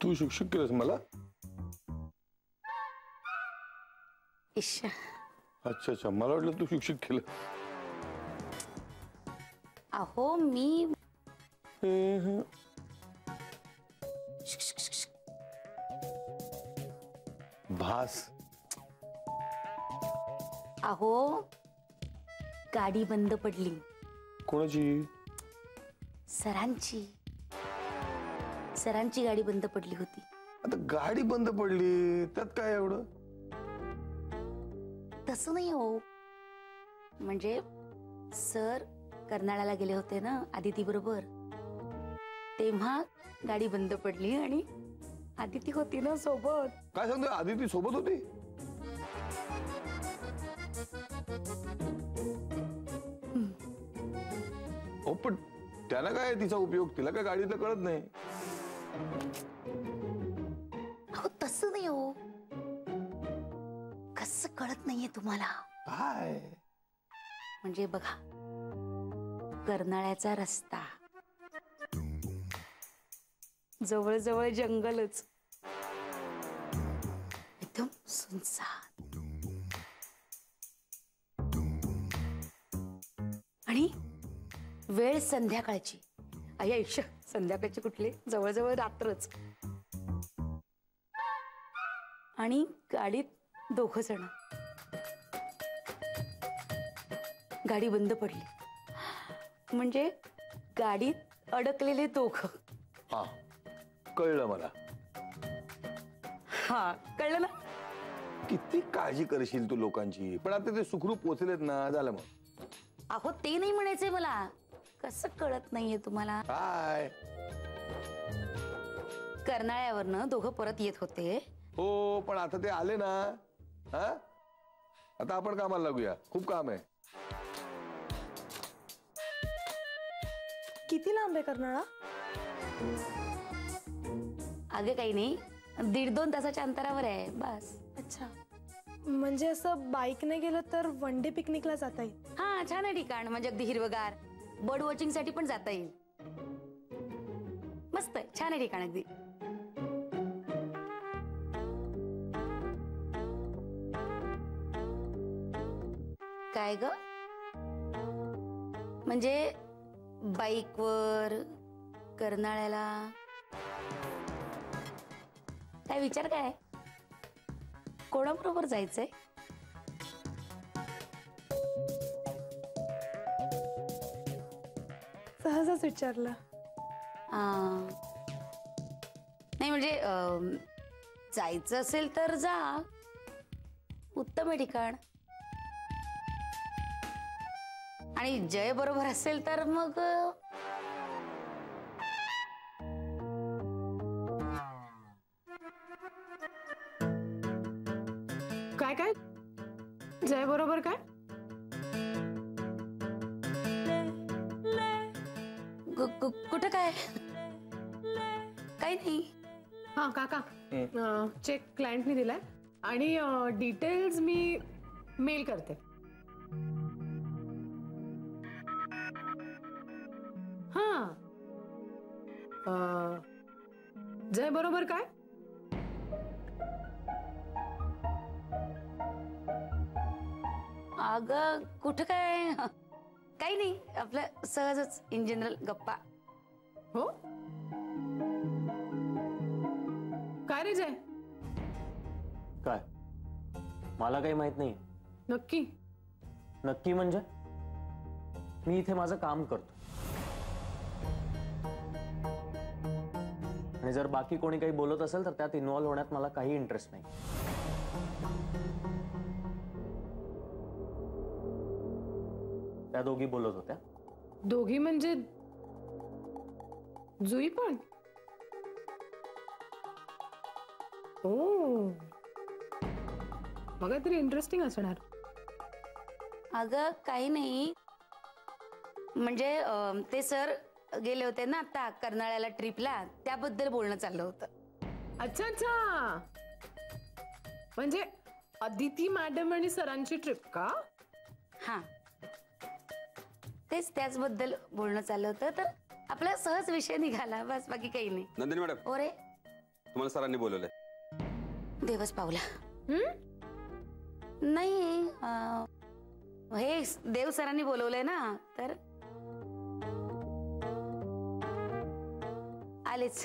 तू शिक्षक केलंस मला? अच्छा अच्छा, मला वाटलं तू शिक्षक केलं. अहो मी भास. अहो गाडी बंद पडली. कोणाची? सरांची. सरांची गाडी बंद पडली होती. आता गाडी बंद पडली त्यात काय एवढं? तसं नाही हो, म्हणजे सर कर्नाळ्याला गेले होते ना आदिती बरोबर, तेव्हा गाडी बंद पडली आणि आदिती होती ना सोबत. काय सांगतो? आदिती सोबत होती? हो पण त्याला काय तिचा उपयोग? तिला काय गाडीतलं कळत नाही? अहो तसं नाही हो. कसं कळत नाहीये तुम्हाला? काय म्हणजे बघा, कर्नाळ्याचा रस्ता, जवळ जवळ जंगलच, एकदम सुनसान, आणि वेळ संध्याकाळची. आयुष्य संध्याकाळची कुठली, जवळ जवळ रात्रच. आणि गाडीत 2 जण. गाडी बंद पडली म्हणजे गाडीत अडकलेले 2. हा कळलं मला. हा कळलं ना? किती काळजी करशील तू लोकांची. पण आता ते सुखरूप पोचलेत ना, झालं मग. अहो ते नाही म्हणायचंय मला. कसं कळत नाहीये तुम्हाला? काय? कर्नाळ्यावरनं 2 परत येत होते. हो पण आता ते आले ना. हा आता आपण कामाला लागूया, खूप काम आहे. किती लांब आहे कर्नाळा? अगं काही नाही, 1.5-2 तासाच्या अंतरावर आहे बस. अच्छा, म्हणजे असं बाईकने गेलं तर वन डे पिकनिकला जाता येईल. हा छान आहे ठिकाण, म्हणजे अगदी हिरवगार. बर्ड वॉचिंग साठी पण जाता येईल. मस्त आहे, छान आहे ठिकाण अगदी. काय ग, म्हणजे बाईकवर कर्नाळ्याला काय विचार? काय कोणाबरोबर जायचंय? सहजच विचारलं. नाही म्हणजे जायचं असेल तर जा, उत्तम आहे ठिकाण. आणि जय बरोबर असेल तर मग काय काय जय बरोबर काय? कुठं काय? काही नाही. हा काका, चेक क्लायंटनी दिलाय आणि डिटेल्स मी मेल करते. हा जय बरोबर काय? अगं कुठं काय, काही नाही, आपलं सहजच इन जनरल गप्पा. हो काय रे जय? काय? मला काही माहित नाही. नक्की? नक्की म्हणजे मी इथे माझं काम करतो आणि जर बाकी कोणी काही बोलत असेल तर त्यात इन्व्हॉल्व होण्यात मला काही इंटरेस्ट नाही. त्या दोघी बोलत होत्या. दोघी म्हणजे जुई पण? ओ मग तरी इंटरेस्टिंग असणार. अगं काही नाही, म्हणजे ते सर गेले होते ना आता कर्नाळ्याला ट्रिपला, त्याबद्दल बोलणं चाललं होतं. अच्छा अच्छा, म्हणजे अदिती मॅडम आणि सरांची ट्रिप का? हा तेच, त्याचबद्दल बोलणं चाललं होतं. तर आपला सहज विषय निघाला बस, बाकी काही नाही. नंदिनी मॅडम, हो रे. तुम्हाला सरांनी बोलवलंय. देवच पावला. हम्म? नाही हे देव सरांनी बोलवलंय ना तर आलेच.